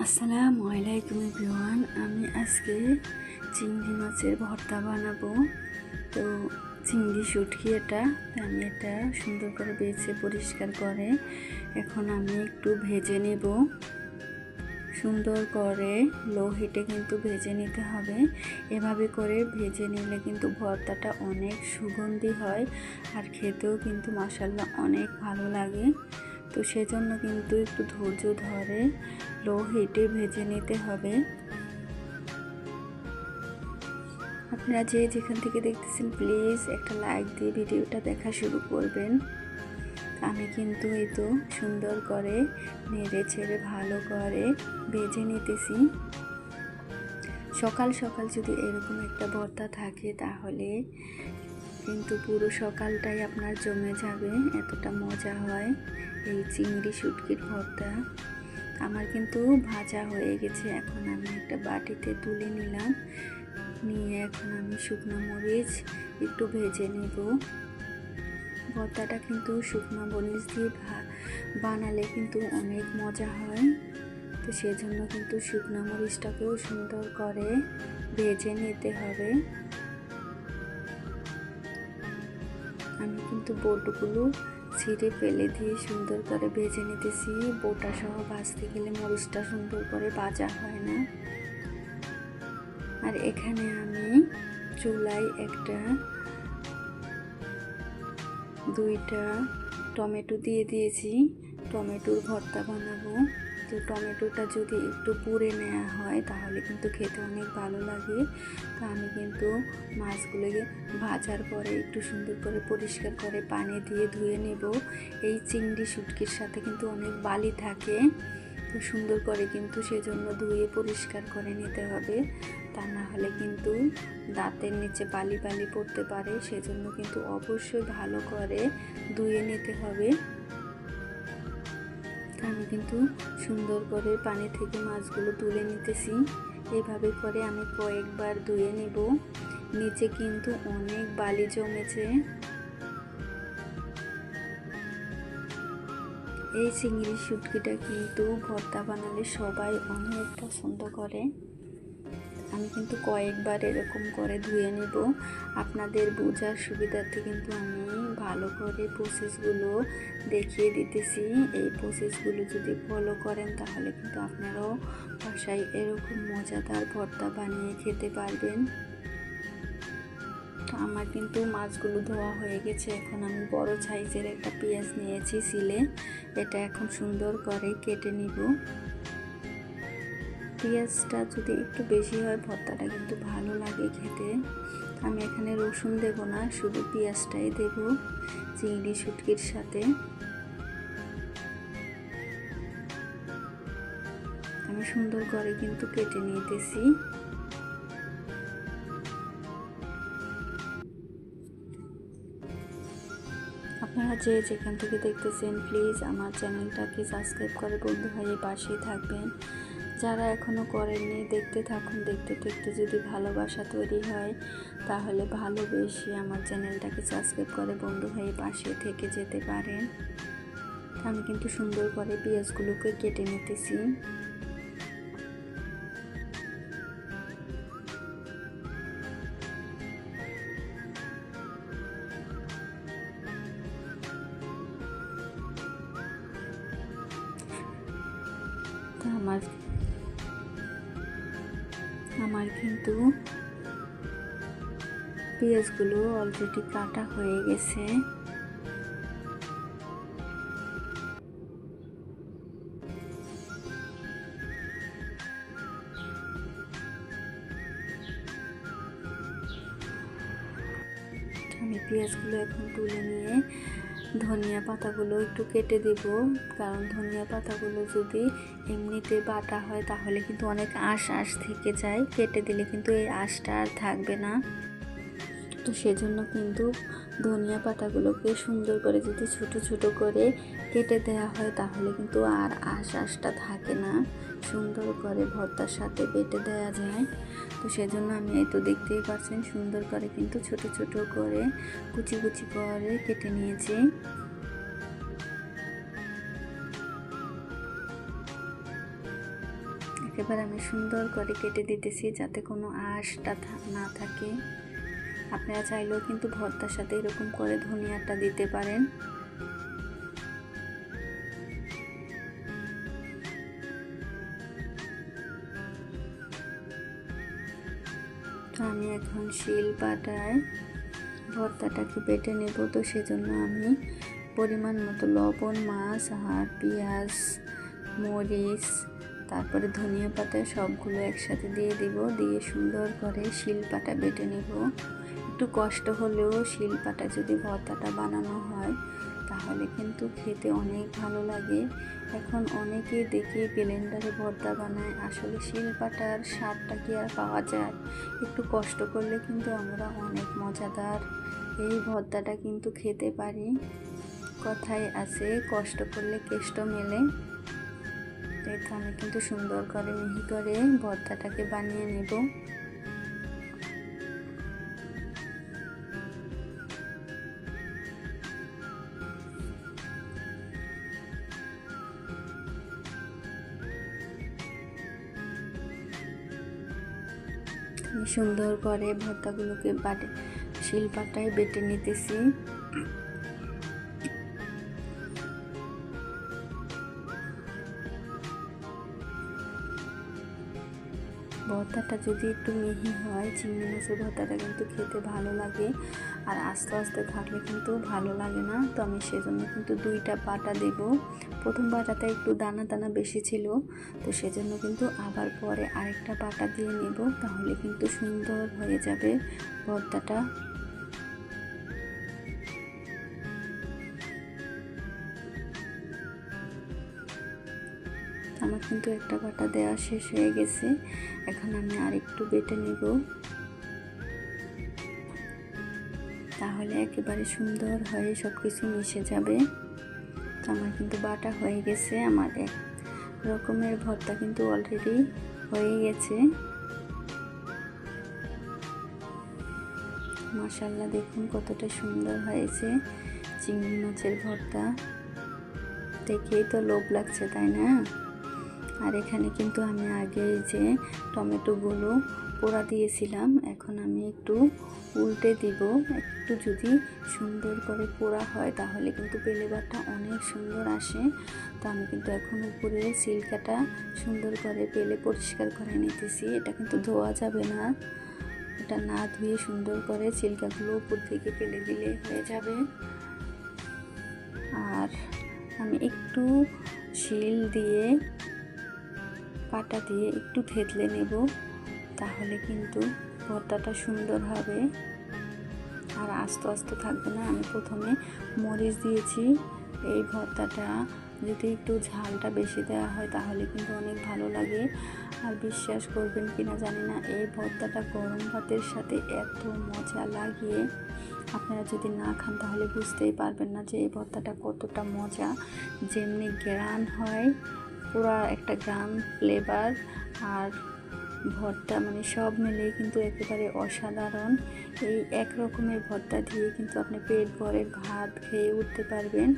আসসালামু আলাইকুম এভরিওয়ান। আমি আজকে চিংড়ি মাছের ভর্তা বানাবো। তো চিংড়ি শুটকি এটা, আমি এটা সুন্দর করে বেছে পরিষ্কার করে এখন আমি একটু ভেজে নেব। সুন্দর করে লো হিটে কিন্তু ভেজে নিতে হবে। এভাবে করে ভেজে নিলে কিন্তু ভর্তাটা অনেক সুগন্ধি হয় আর খেতেও কিন্তু মাশাআল্লাহ অনেক ভালো লাগে। তো সেজন্য কিন্তু একটু ধৈর্য ধরে লো হিটে ভেজে নিতে হবে। আপনারা যে যেখান থেকে দেখতেছেন প্লিজ একটা লাইক দিয়ে ভিডিওটা দেখা শুরু করবেন। আমি কিন্তু এই তো সুন্দর করে নেড়ে ছেড়ে ভালো করে ভেজে নিতেছি। সকাল সকাল যদি এরকম একটা ভর্তা থাকে তাহলে কিন্তু পুরো সকালটাই আপনার জমে যাবে, এতটা মজা হয় এই চিংড়ি শুটকির ভর্তা। আমার কিন্তু ভাজা হয়ে গেছে, এখন আমি একটা বাটিতে তুলে নিলাম। নিয়ে এখন আমি শুকনো মরিচ একটু ভেজে নেব। ভর্তাটা কিন্তু শুকনো মরিচ দিয়ে বানালে কিন্তু অনেক মজা হয়। তো সেজন্য কিন্তু শুকনো মরিচটাকেও সুন্দর করে ভেজে নিতে হবে। আমি কিন্তু বোটগুলো ছিঁড়ে ফেলে দিয়ে সুন্দর করে ভেজে নিতেছি। বোটা সহ ভাজতে গেলে মরিচটা সুন্দর করে ভাজা হয় না। আর এখানে আমি চুলায় একটা 2টা টমেটো দিয়ে দিয়েছি, টমেটোর ভর্তা বানাবো। তো টমেটোটা যদি একটু পুড়ে নেওয়া হয় তাহলে কিন্তু খেতে অনেক ভালো লাগে। তো আমি কিন্তু মাছগুলোকে ভাজার পরে একটু সুন্দর করে পরিষ্কার করে পানি দিয়ে ধুয়ে নেব। এই চিংড়ি শুটকির সাথে কিন্তু অনেক বালি থাকে, তো সুন্দর করে কিন্তু সেজন্য ধুয়ে পরিষ্কার করে নিতে হবে। তা না হলে কিন্তু দাঁতের নিচে বালি বালি পড়তে পারে, সেজন্য কিন্তু অবশ্যই ভালো করে ধুয়ে নিতে হবে। আমি কিন্তু সুন্দর করে পানি থেকে মাছগুলো তুলে নিতেছি। এভাবে করে আমি কয়েকবার ধুয়ে নেব। নিচে কিন্তু অনেক বালি জমেছে। এই চিংড়ি শুটকিটা কিন্তু ভর্তা বানালে সবাই অনেক পছন্দ করে। আমি কিন্তু কয়েকবার এরকম করে ধুয়ে নেব। আপনাদের বোঝার সুবিধার্থে কিন্তু আমি ভালো করে প্রসেসগুলো দেখিয়ে দিতেছি। এই প্রসেসগুলো যদি ফলো করেন তাহলে কিন্তু আপনারাও বাসায় এরকম মজাদার ভর্তা বানিয়ে খেতে পারবেন। তো আমার কিন্তু মাছগুলো ধোয়া হয়ে গেছে। এখন আমি বড় সাইজের একটা পেঁয়াজ নিয়েছি ছিলে, এটা এখন সুন্দর করে কেটে নিব। পেঁয়াজটা যদি একটু বেশি হয় ভর্তাটা কিন্তু ভালো লাগে খেতে। আমি এখানে রসুন দেব না, শুধু পেঁয়াজটাই দেব চিংড়ি শুটকির সাথে। আমি সুন্দর করে কিন্তু কেটে নিতেছি। আপনারা যে যেখান থেকে দেখতেছেন প্লিজ আমার চ্যানেলটাকে সাবস্ক্রাইব করে বন্ধু হয়ে পাশেই থাকবেন। যারা এখনও করেননি দেখতে থাকুন, দেখতে দেখতে যদি ভালোবাসা তৈরি হয় তাহলে ভালোবেসে আমার চ্যানেলটাকে সাবস্ক্রাইব করে বন্ধু হয়ে পাশে থেকে যেতে পারেন। আমি কিন্তু সুন্দর করে পেঁয়াজগুলোকে কেটে নিতেছি। আমার কিন্তু পেঁয়াজগুলো অলরেডি কাটা হয়ে গেছে। আমি পেঁয়াজগুলো এখন তুলে নিয়ে ধনিয়া পাতাগুলো একটু কেটে দেব, কারণ ধনিয়া পাতাগুলো যদি এমনিতে বাটা হয় তাহলে কিন্তু অনেক আঁশ থেকে যায়, কেটে দিলে কিন্তু এই আঁশটা আর থাকবে না। তো সেজন্য কিন্তু ধনিয়া পাতাগুলোকে সুন্দর করে যদি ছোট ছোট করে কেটে দেওয়া হয় তাহলে কিন্তু আর আঁশটা থাকে না, সুন্দর করে ভর্তার সাথে বেটে দেওয়া যায়। তো সেজন্য আমি এই তো দেখতেই পাচ্ছেন সুন্দর করে কিন্তু ছোট ছোট করে কুচি কুচি করে কেটে নিয়েছি। একেবারে আমি সুন্দর করে কেটে দিতেছি যাতে কোনো আঁশটা না থাকে। আপনারা চাইলেও কিন্তু ভর্তার সাথে এরকম করে ধনিয়াটা দিতে পারেন। তো আমি এখন শিল পাটায় ভর্তাটাকে বেটে নেব। তো সেজন্য আমি পরিমাণ মতো লবণ, মাছ আর পেঁয়াজ, মরিচ, তারপরে ধনিয়া পাতা সবগুলো একসাথে দিয়ে দিব। দিয়ে সুন্দর করে শিলপাটা বেটে নেব। একটু কষ্ট হলেও শিলপাটা যদি ভর্তাটা বানানো হয় তাহলে কিন্তু খেতে অনেক ভালো লাগে। এখন অনেকেই দেখি ব্লেন্ডারে ভর্তা বানায়, আসলে শিলপাটার স্বাদটা কি আর পাওয়া যায়? একটু কষ্ট করলে কিন্তু আমরা অনেক মজাদার এই ভর্তাটা কিন্তু খেতে পারি। কথায় আছে কষ্ট করলে কেষ্ট মেলে। তো আমি কিন্তু সুন্দর করে মিহি করে ভর্তাটাকে বানিয়ে নেব। আমি সুন্দর করে ভর্তাগুলোকে শিলপাটায় বেটে নিতেছি। ভর্তাটা যদি একটু মিহি হয়, চিংড়ি মাছের ভর্তাটা কিন্তু খেতে ভালো লাগে, আর আস্তে আস্তে থাকলে কিন্তু ভালো লাগে না। তো আমি সেজন্য কিন্তু 2টা পাটা দেব। প্রথম পাটাতে একটু দানা দানা বেশি ছিল, তো সেজন্য কিন্তু আবার পরে আরেকটা পাটা দিয়ে নেব, তাহলে কিন্তু সুন্দর হয়ে যাবে ভর্তাটা। আমার কিন্তু একটা পাটা দেওয়া শেষ হয়ে গেছে। এখন আমি আরেকটু বেটে নেব, তাহলে একেবারে সুন্দর হয়ে সব কিছু মিশে যাবে। তো আমার কিন্তু বাটা হয়ে গেছে। আমার এক রকমের ভর্তা কিন্তু অলরেডি হয়ে গেছে। মাশাআল্লাহ, দেখুন কতটা সুন্দর হয়েছে চিংড়ি মাছের ভর্তা। দেখেই তো লোভ লাগছে, তাই না? আর এখানে কিন্তু আমি আগে যে টমেটোগুলো পোড়া দিয়েছিলাম, এখন আমি একটু উল্টে দিব। একটু যদি সুন্দর করে পোড়া হয় তাহলে কিন্তু পেলেবারটা অনেক সুন্দর আসে। তো আমি কিন্তু এখন উপরে সিল্কাটা সুন্দর করে পেলে পরিষ্কার করে নিতেছি। এটা কিন্তু ধোয়া যাবে না, এটা না ধুয়ে সুন্দর করে ছিলকাগুলো উপর থেকে ফেলে দিলে হয়ে যাবে। আর আমি একটু শিল দিয়ে পাটা দিয়ে একটু থেতলে নেব, তাহলে কিন্তু ভর্তাটা সুন্দর হবে আর আস্তে আস্তে থাকবে না। আমি প্রথমে মরিচ দিয়েছি। এই ভর্তাটা যদি একটু ঝালটা বেশি দেওয়া হয় তাহলে কিন্তু অনেক ভালো লাগে। আর বিশ্বাস করবেন কিনা জানি না, এই ভর্তাটা গরম ভাতের সাথে এত মজা লাগে, আপনারা যদি না খান তাহলে বুঝতেই পারবেন না যে এই ভর্তাটা কতটা মজা। যেমনি গ্রান হয়, পুরো একটা গ্রাম ফ্লেভার আর ভর্তা, মানে সব মিলিয়ে কিন্তু একেবারে অসাধারণ। এই এক রকমের ভর্তা দিয়ে কিন্তু আপনি পেট ভরে ভাত খেয়ে উঠতে পারবেন,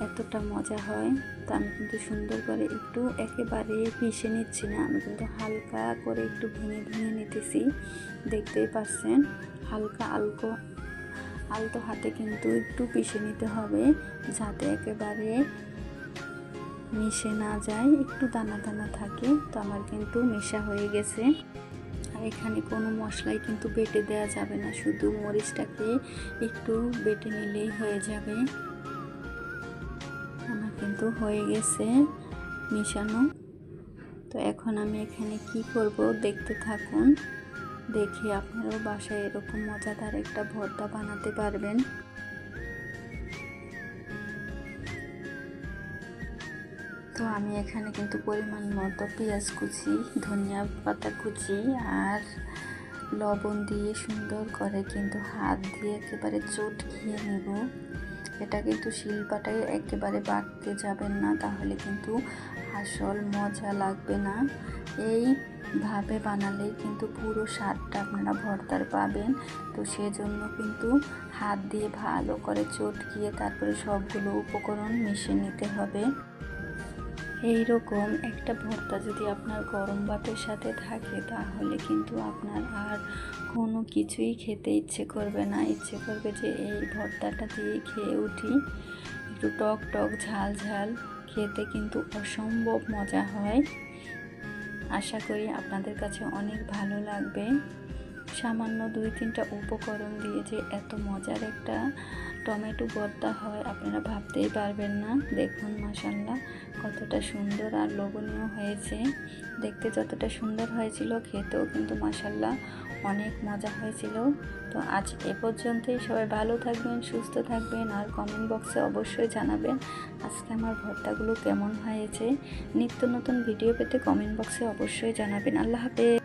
এতটা মজা হয়। তো আমি কিন্তু সুন্দর করে একটু একেবারে পিষে নিচ্ছি না, আমি কিন্তু হালকা করে একটু ভেঙে ভেঙে নিতেছি। দেখতেই পাচ্ছেন হালকা আলতো হাতে কিন্তু একটু পিষে নিতে হবে, যাতে একেবারে মিশে না যায়, একটু দানা দানা থাকে। তো আমার কিন্তু মেশা হয়ে গেছে। আর এখানে কোনো মশলাই কিন্তু বেটে দেওয়া যাবে না, শুধু মরিচটাকে একটু বেটে নিলেই হয়ে যাবে। আমার কিন্তু হয়ে গেছে মিশানো। তো এখন আমি এখানে কি করব দেখতে থাকুন, দেখে আপনারাও বাসায় এরকম মজাদার একটা ভর্তা বানাতে পারবেন। তো আমি এখানে কিন্তু পরিমাণ মতো পেঁয়াজ কুচি, ধনিয়া পাতা কুচি আর লবণ দিয়ে সুন্দর করে কিন্তু হাত দিয়ে একেবারে চটকিয়ে নেব। এটা কিন্তু শিলপাটায় একেবারে বাটতে যাবেন না, তাহলে কিন্তু আসল মজা লাগবে না। এইভাবে বানালেই কিন্তু পুরো স্বাদটা আপনারা ভর্তার পাবেন। তো সেজন্য কিন্তু হাত দিয়ে ভালো করে চটকিয়ে তারপরে সবগুলো উপকরণ মিশিয়ে নিতে হবে। এইরকম একটা ভর্তা যদি আপনার গরম ভাতের সাথে থাকে তাহলে কিন্তু আপনার আর কোনো কিছুই খেতে ইচ্ছে করবে না, ইচ্ছে করবে যে এই ভর্তাটা দিয়ে খেয়ে উঠি। একটু টক টক ঝাল ঝাল, খেতে কিন্তু অসম্ভব মজা হয়। আশা করি আপনাদের কাছে অনেক ভালো লাগবে। সামান্য 2-3টা উপকরণ দিয়ে যে এত মজার একটা টমেটো ভর্তা হয় আপনারা ভাবতেই পারবেন না। দেখুন মাশাআল্লাহ কতটা সুন্দর আর লোভনীয় হয়েছে। দেখতে যতটা সুন্দর হয়েছিল খেতেও কিন্তু মাশাআল্লাহ অনেক মজা হয়েছিল। তো আজ এ পর্যন্তই। সবাই ভালো থাকবেন, সুস্থ থাকবেন, আর কমেন্ট বক্সে অবশ্যই জানাবেন আজকে আমার ভর্তাগুলো কেমন হয়েছে। নিত্য নতুন ভিডিও পেতে কমেন্ট বক্সে অবশ্যই জানাবেন। আল্লাহ হাফেজ।